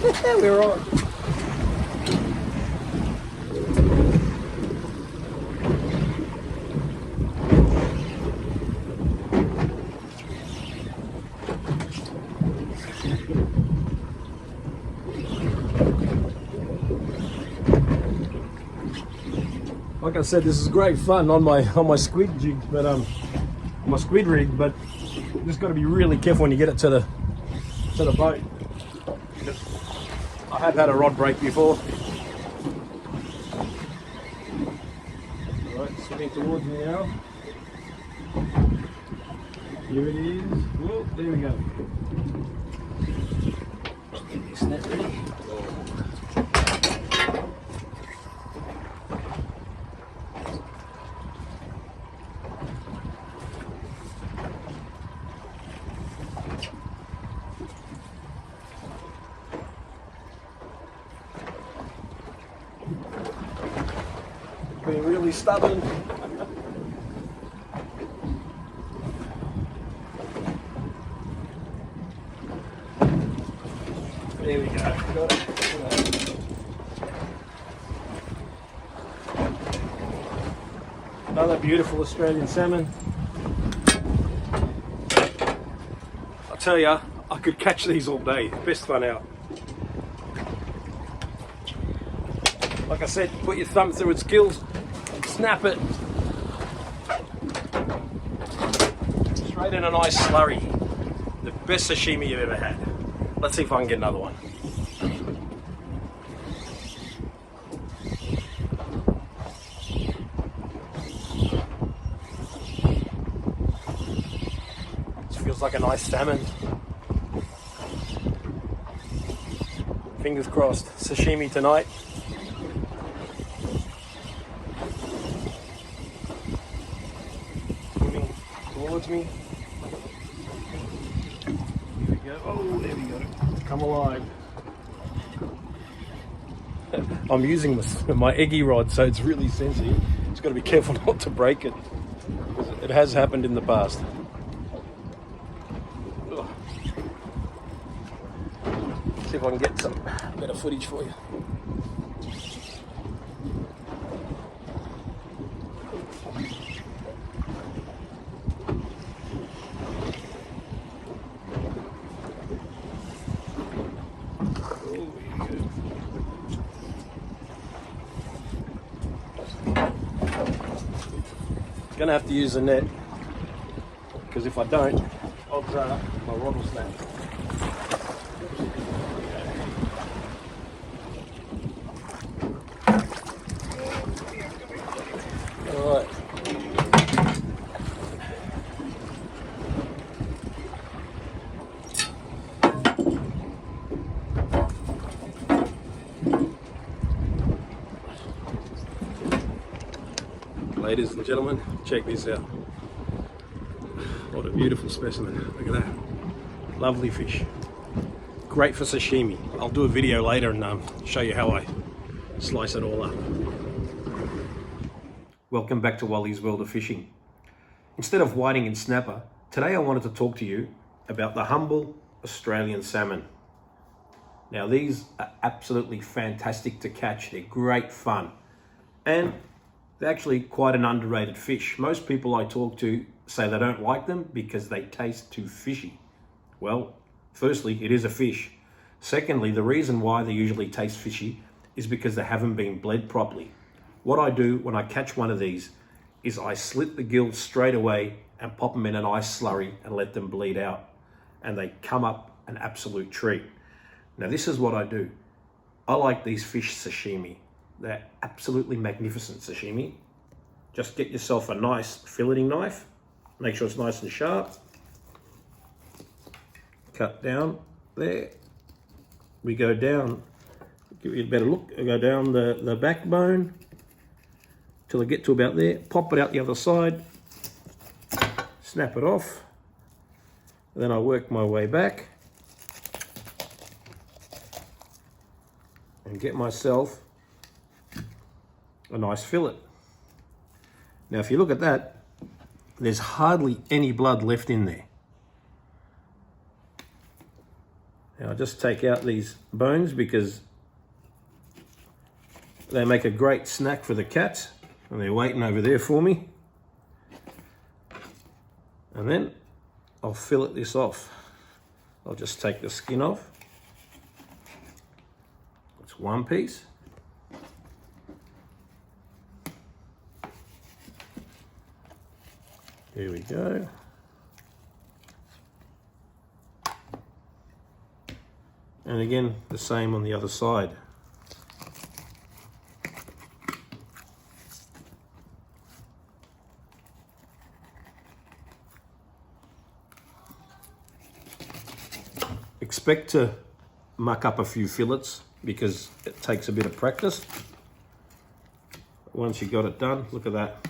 We're on. Like I said, this is great fun on my squid jigs, but my squid rig, but you just got to be really careful when you get it to the boat. I have had a rod break before. Alright, swimming towards me now. Here it is. Whoa, there we go. Get this net ready. Being really stubborn. There we go. Got it. Another beautiful Australian salmon. I tell ya, I could catch these all day. Best fun out. Like I said, put your thumb through its gills, snap it. Straight in a nice slurry. The best sashimi you've ever had. Let's see if I can get another one. This feels like a nice salmon. Fingers crossed. Sashimi tonight. Moving towards me. Here we go. Oh, there we go. Come alive. I'm using my eggy rod, so it's really sensitive. Just got to be careful not to break it. It has happened in the past. Ugh. See if I can get some better footage for you. Gonna have to use a net, because if I don't, odds are my rod will snap. Alright. Ladies and gentlemen, check this out. What a beautiful specimen. Look at that. Lovely fish. Great for sashimi. I'll do a video later and show you how I slice it all up. Welcome back to Wally's World of Fishing. Instead of whiting and snapper, today I wanted to talk to you about the humble Australian salmon. Now these are absolutely fantastic to catch. They're great fun. And they're actually quite an underrated fish. Most people I talk to say they don't like them because they taste too fishy. Well, firstly, it is a fish. Secondly, the reason why they usually taste fishy is because they haven't been bled properly. What I do when I catch one of these is I slit the gills straight away and pop them in an ice slurry and let them bleed out. And they come up an absolute treat. Now this is what I do. I like these fish sashimi. They're absolutely magnificent sashimi. Just get yourself a nice filleting knife. Make sure it's nice and sharp. Cut down there. We go down, give you a better look. I go down the backbone till I get to about there. Pop it out the other side. Snap it off. Then I work my way back and get myself a nice fillet. Now if you look at that, there's hardly any blood left in there. Now I just take out these bones because they make a great snack for the cats, and they're waiting over there for me. And then I'll fillet this off. I'll just take the skin off. It's one piece. Here we go. And again, the same on the other side. Expect to muck up a few fillets because it takes a bit of practice. Once you got it done, look at that.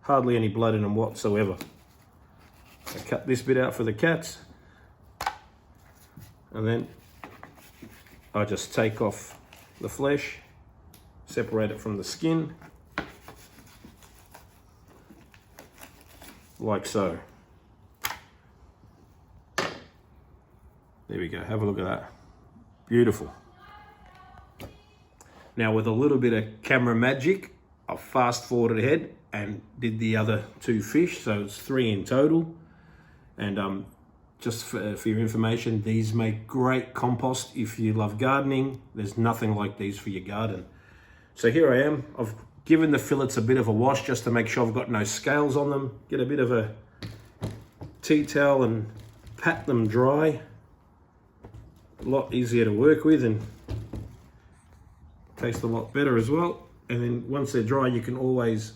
Hardly any blood in them whatsoever. I cut this bit out for the cats, and then I just take off the flesh, separate it from the skin, like so. There we go, have a look at that. Beautiful. Now with a little bit of camera magic, I fast forwarded ahead and did the other two fish, so it's 3 in total. And just for your information, these make great compost if you love gardening. There's nothing like these for your garden. So here I am. I've given the fillets a bit of a wash just to make sure I've got no scales on them. Get a bit of a tea towel and pat them dry. A lot easier to work with and taste a lot better as well. And then once they're dry, you can always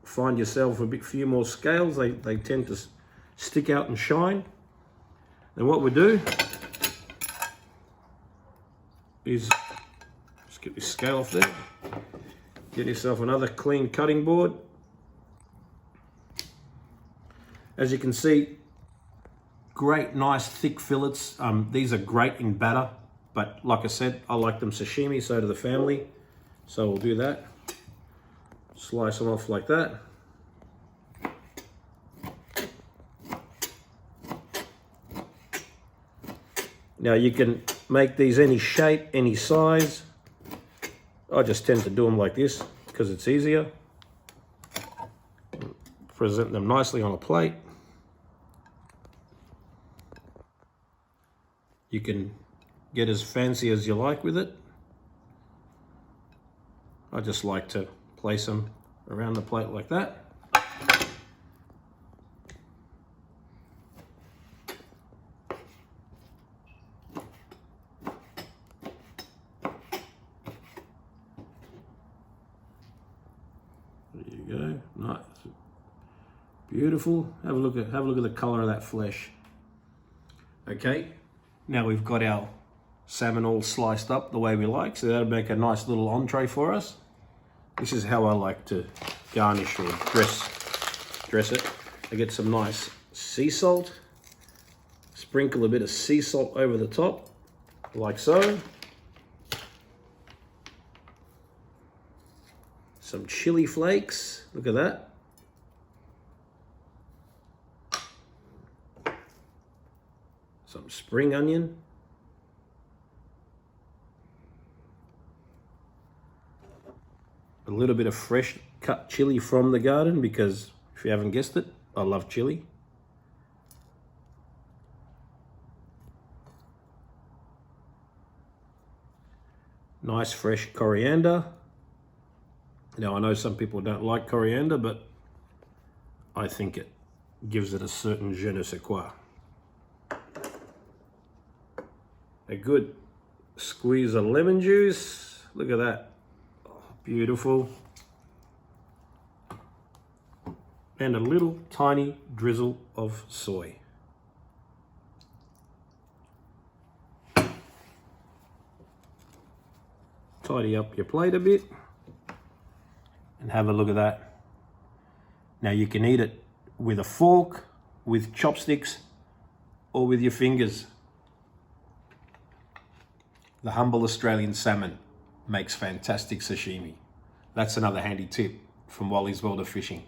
find yourself a few more scales. They tend to stick out and shine. And what we do is just get this scale off there. Get yourself another clean cutting board. As you can see, great, nice, thick fillets. These are great in batter, but like I said, I like them sashimi, so do the family. So we'll do that. Slice them off like that. Now you can make these any shape, any size. I just tend to do them like this because it's easier. Present them nicely on a plate. You can get as fancy as you like with it. I just like to place them around the plate like that. There you go, nice, beautiful. Have a look at the color of that flesh. Okay, now we've got our salmon all sliced up the way we like, so that'll make a nice little entree for us. This is how I like to garnish or dress it. I get some nice sea salt, sprinkle a bit of sea salt over the top, like so. Some chili flakes, look at that. Some spring onion. A little bit of fresh cut chili from the garden because, if you haven't guessed it, I love chili. Nice fresh coriander. Now I know some people don't like coriander, but I think it gives it a certain je ne sais quoi. A good squeeze of lemon juice. Look at that. Beautiful. And a little tiny drizzle of soy. Tidy up your plate a bit and have a look at that. Now you can eat it with a fork, with chopsticks, or with your fingers. The humble Australian salmon makes fantastic sashimi. That's another handy tip from Wally's World of Fishing.